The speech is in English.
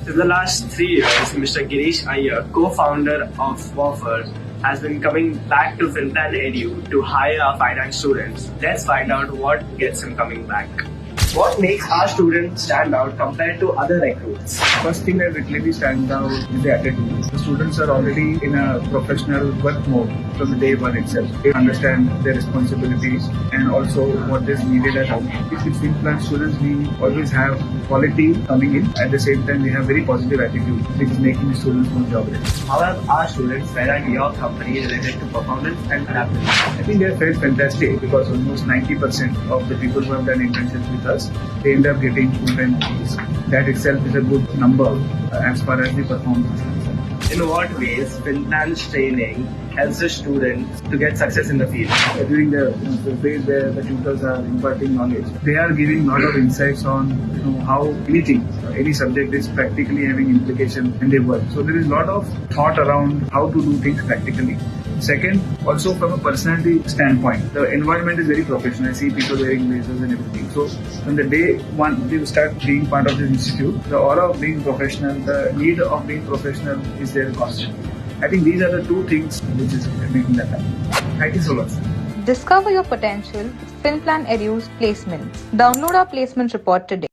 In the last 3 years, Mr. Girish Aya, co-founder of WOFR, has been coming back to Finland Edu to hire our finance students. Let's find out what gets him coming back. What makes our students stand out compared to other recruits? First thing that really stands out is the attitude. The students are already in a professional work mode from the day one itself. They understand their responsibilities and also what is needed at home. With Finplan students, we always have quality coming in. At the same time, we have very positive attitude, which is making the students more job ready. How have our students fared at your company related to performance and adaptability? I think they have felt fantastic because almost 90% of the people who have done internships with us, they end up getting full-time jobs. That itself is a good number as far as the performance is concerned. In what ways Finland's training helps the students to get success in the field? During the phase where the tutors are imparting knowledge, they are giving a lot of insights on how anything, any subject is practically having implication in their work. So there is a lot of thought around how to do things practically. Second, also from a personality standpoint, the environment is very professional. I see people wearing blazers and everything. So from the day one they start being part of this institute, the aura of being professional, the need of being professional is there constant. I think these are the two things which is making that happen. Thank you so much. Discover your potential with Finplan Edu's placements. Download our placement report today.